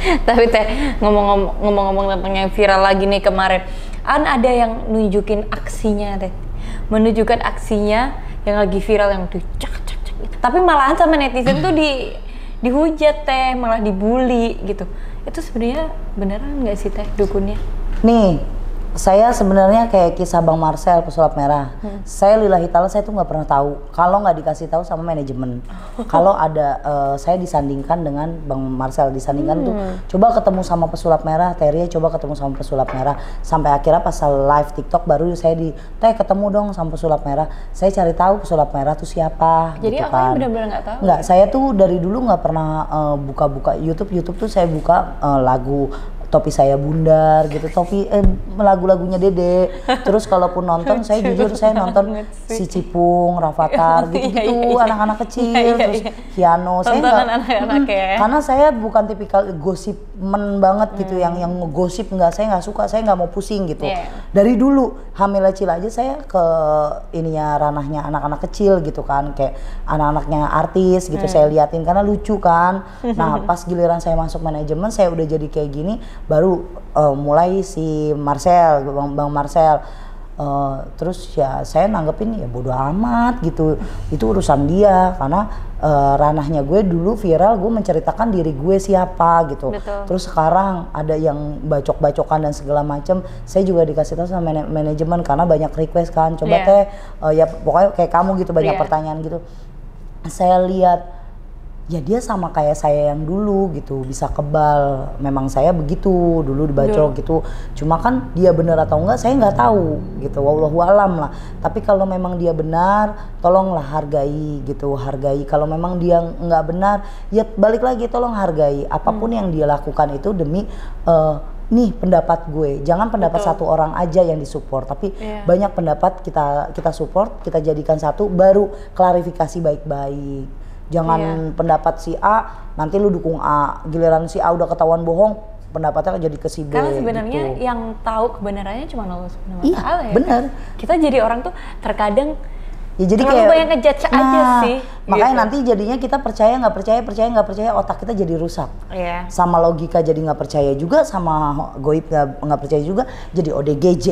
Tapi Teh, ngomong-ngomong tentang yang viral lagi nih kemarin, ada yang nunjukin aksinya Teh, menunjukkan aksinya yang lagi viral yang tuh cak. Tapi malahan sama netizen tuh dihujat Teh, malah dibully gitu. Itu sebenarnya beneran nggak sih Teh dukunnya? Nih, saya sebenarnya kayak kisah Bang Marcel pesulap merah. Saya lillahi ta'ala saya tuh nggak pernah tahu kalau nggak dikasih tahu sama manajemen. Kalau ada saya disandingkan dengan Bang Marcel, disandingkan tuh coba ketemu sama pesulap merah, Teria coba ketemu sama pesulap merah. Sampai akhirnya pas live TikTok baru saya ketemu dong sama pesulap merah. Saya cari tahu pesulap merah tuh siapa. Jadi gitu aku kan. benar-benar nggak tahu. Nggak, saya tuh dari dulu nggak pernah buka-buka YouTube tuh saya buka lagu topi saya bundar gitu, lagu-lagunya Dede. Terus kalaupun nonton saya jujur saya nonton si Cipung, Rafathar gitu-gitu, anak-anak kecil, terus Hiano. Saya nggak, karena saya bukan tipikal gosip banget gitu, yang ngegosip saya nggak suka, saya nggak mau pusing gitu. Dari dulu Hamil Acil aja saya ke ranahnya anak-anak kecil gitu kan, kayak anak-anaknya artis gitu saya liatin karena lucu kan. Nah pas giliran saya masuk manajemen, saya udah jadi kayak gini, baru mulai si Marcel, Bang Marcel. Terus ya saya nanggepin ya bodo amat gitu, itu urusan dia, karena ranahnya gue dulu viral, gue menceritakan diri gue siapa gitu. Terus sekarang ada yang bacok-bacokan dan segala macam, saya juga dikasih tahu sama manajemen karena banyak request kan, coba Teh ya pokoknya kayak kamu gitu, banyak pertanyaan gitu. Saya lihat ya dia sama kayak saya yang dulu gitu, bisa kebal. Memang saya begitu dulu dibacok gitu. Cuma kan dia benar atau enggak saya nggak tahu gitu. Wallahu alam lah. Tapi kalau memang dia benar, tolonglah hargai gitu, hargai. Kalau memang dia nggak benar, ya balik lagi tolong hargai. Apapun yang dia lakukan itu demi nih pendapat gue, jangan pendapat satu orang aja yang disupport, tapi banyak pendapat kita support, kita jadikan satu, baru klarifikasi baik-baik. Jangan pendapat si A, nanti lu dukung A, giliran si A udah ketahuan bohong, pendapatnya jadi ke si B. Karena sebenarnya gitu. Yang tahu kebenarannya cuma Allah Subhanahu wa Ta'ala ya. Bener. Kita jadi orang tuh terkadang ya jadi terlalu kayak banyak ngejudge aja sih. Makanya gitu. nanti jadinya kita percaya nggak percaya, otak kita jadi rusak. Sama logika jadi nggak percaya juga, sama goib nggak percaya juga, jadi ODGJ.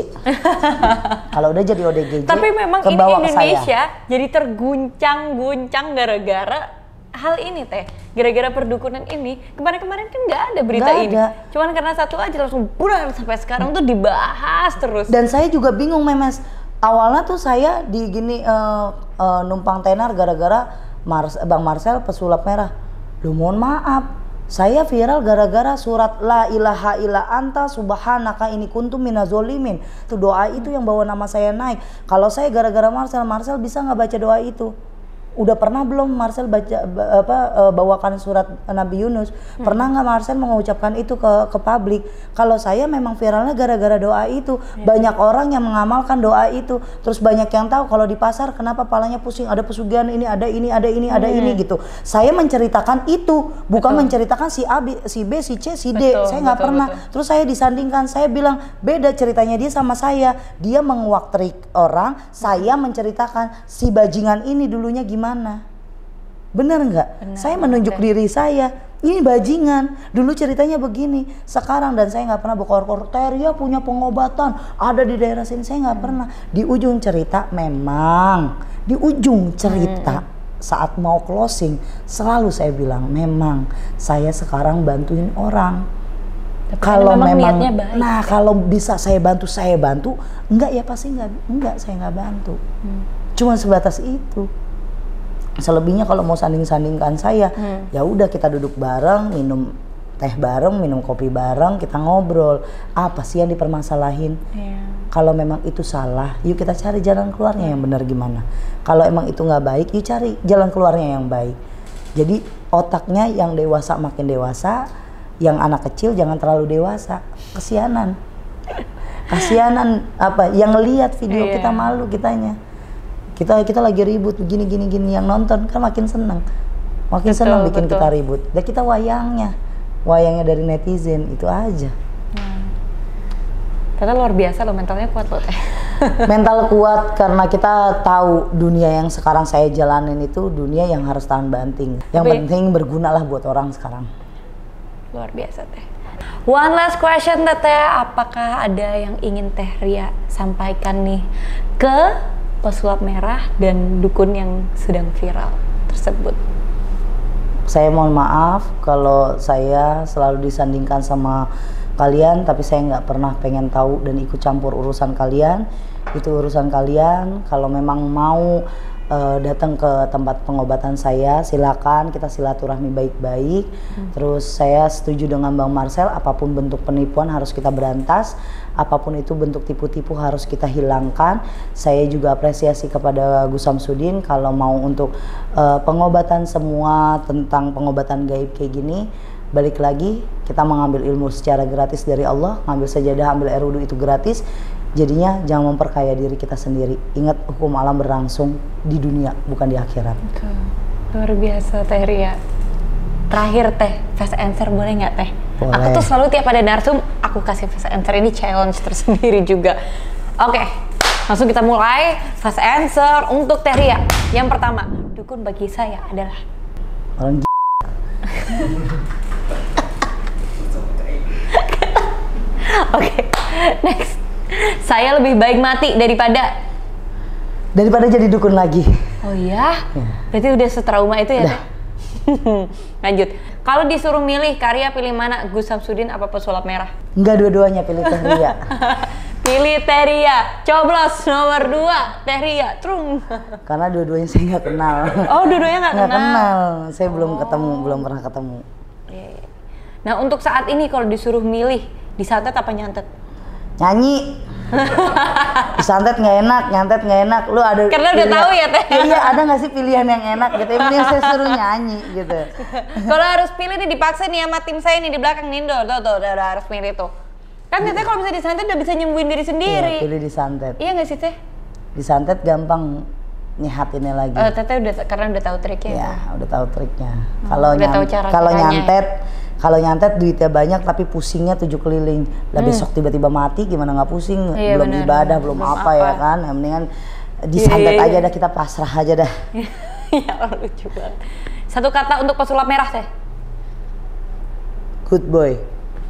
Kalau udah jadi ODGJ, tapi memang ini Indonesia jadi terguncang-guncang gara-gara hal ini teh, gara-gara perdukunan ini, kemarin-kemarin kan nggak ada berita Nggak ini. ada. Cuman karena satu aja langsung bulan sampai sekarang tuh dibahas terus. Dan saya juga bingung Memes. Awalnya tuh saya di gini numpang tenar gara-gara Bang Marcel pesulap merah. Lu mohon maaf, saya viral gara-gara surat la ilaha illa anta subhanaka ini kuntum minazolimin. Itu doa itu yang bawa nama saya naik. Kalau saya gara-gara Marcel bisa nggak baca doa itu? Udah pernah belum Marcel bawakan surat Nabi Yunus? Pernah nggak Marcel mengucapkan itu ke publik? Kalau saya memang viralnya gara-gara doa itu. Banyak orang yang mengamalkan doa itu. Terus banyak yang tahu kalau di pasar kenapa palanya pusing, ada pesugihan ini, ada ini gitu. Saya menceritakan itu, bukan menceritakan si A, si B, si C, si D. Saya nggak pernah. Terus saya disandingkan, saya bilang beda ceritanya dia sama saya. Dia menguak trik orang, saya menceritakan si bajingan ini dulunya gimana. Bener nggak? Saya menunjuk diri saya, ini bajingan, dulu ceritanya begini, sekarang, dan saya nggak pernah berkor-kor, Teria punya pengobatan, ada di daerah sini, saya nggak pernah. Di ujung cerita memang, di ujung cerita saat mau closing, selalu saya bilang, memang saya sekarang bantuin orang. Kalau memang, nah kalau bisa saya bantu, enggak ya pasti enggak saya nggak bantu. Cuma sebatas itu. Selebihnya kalau mau sanding-sandingkan saya, ya udah kita duduk bareng, minum teh bareng, minum kopi bareng, kita ngobrol. Apa sih yang dipermasalahin? Kalau memang itu salah, yuk kita cari jalan keluarnya yang benar gimana. Kalau emang itu nggak baik, yuk cari jalan keluarnya yang baik. Jadi otaknya yang dewasa makin dewasa, yang anak kecil jangan terlalu dewasa. Kasianan apa? Yang ngelihat video kita malu kitanya. Kita lagi ribut gini yang nonton kan makin seneng bikin kita ribut. Dan kita wayangnya dari netizen itu aja. Ternyata luar biasa loh, mentalnya kuat loh teh. Mental kuat karena kita tahu dunia yang sekarang saya jalanin itu dunia yang harus tahan banting. Yang penting bergunalah buat orang sekarang. Luar biasa teh. One last question Teteh, apakah ada yang ingin Teh Ria sampaikan nih ke pesulap merah dan dukun yang sedang viral tersebut? Saya mohon maaf kalau saya selalu disandingkan sama kalian, tapi saya nggak pernah pengen tahu dan ikut campur urusan kalian. Itu urusan kalian. Kalau memang mau datang ke tempat pengobatan saya, silakan, kita silaturahmi baik-baik. Terus saya setuju dengan Bang Marcel, apapun bentuk penipuan harus kita berantas, apapun itu bentuk tipu-tipu harus kita hilangkan. Saya juga apresiasi kepada Gus Samsudin kalau mau untuk pengobatan semua tentang pengobatan gaib kayak gini. Balik lagi, kita mengambil ilmu secara gratis dari Allah, ngambil sajadah, ambil air wudhu itu gratis. Jadinya jangan memperkaya diri kita sendiri. Ingat hukum alam berlangsung di dunia, bukan di akhirat. Betul. Luar biasa Teh Ria. Terakhir Teh, fast answer boleh nggak Teh? Boleh. Aku tuh selalu tiap ada narsum, aku kasih fast answer, ini challenge tersendiri juga. Oke, langsung kita mulai fast answer untuk Teh Ria. Yang pertama, dukun bagi saya adalah orang Oke, next. Saya lebih baik mati daripada jadi dukun lagi. Oh iya? Berarti udah setrauma itu ya? Lanjut. Kalau disuruh milih karya, pilih mana? Gus Samsudin apa pesulap merah? Enggak, dua-duanya pilih Teh Ria. Pilih Teh Ria. Coblos nomor 2 Teh Ria. Trung. Karena dua-duanya saya nggak kenal. Oh, dua-duanya nggak kenal. Saya belum pernah ketemu. Nah, untuk saat ini kalau disuruh milih, disantet apa nyantet? Nyanyi. Disantet nggak enak, nyantet nggak enak. Lu ada karena udah tahu ya Teh. Iya, ada nggak sih pilihan yang enak gitu? Yang saya suruh nyanyi gitu. Kalau harus pilih nih, dipaksa nih sama tim saya nih di belakang Nindo, tuh udah harus milih tuh. Kan Teteh kalau bisa disantet udah bisa nyembuhin diri sendiri. Iya, pilih disantet. Iya nggak sih Teh? Disantet gampang nyehatinnya lagi. Teteh karena udah tahu triknya. Ya, udah tahu triknya. Kalau nyantet duitnya banyak tapi pusingnya 7 keliling. Lah besok tiba-tiba mati gimana nggak pusing? Iya, belum bener, ibadah, belum apa ya kan? Yang mendingan disantet aja dah, kita pasrah aja dah. Ya lucu banget. Satu kata untuk pesulap merah Teh. Good boy.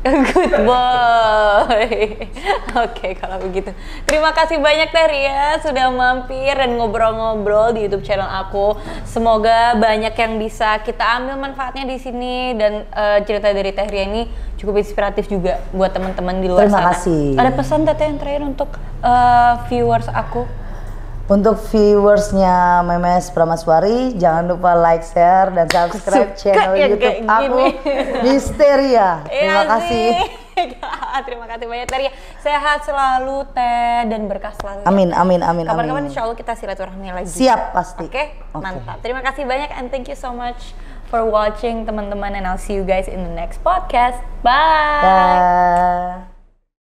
Good boy. Oke, kalau begitu. Terima kasih banyak Teh Ria sudah mampir dan ngobrol-ngobrol di YouTube channel aku. Semoga banyak yang bisa kita ambil manfaatnya di sini dan cerita dari Teh Ria ini cukup inspiratif juga buat teman-teman di luar sana. Terima kasih. Ada pesan Teteh yang terakhir untuk viewers aku? Untuk viewersnya Memes Pramaswari, jangan lupa like, share, dan subscribe channel YouTube aku, Misteria. Terima kasih. Terima kasih banyak Teh Ria. Sehat selalu Teh dan berkah selalu. Amin, amin, amin. Kapan-kapan insya Allah kita silaturahmi lagi. Siap pasti. Oke, mantap. Terima kasih banyak and thank you so much for watching teman-teman and I'll see you guys in the next podcast. Bye. Bye.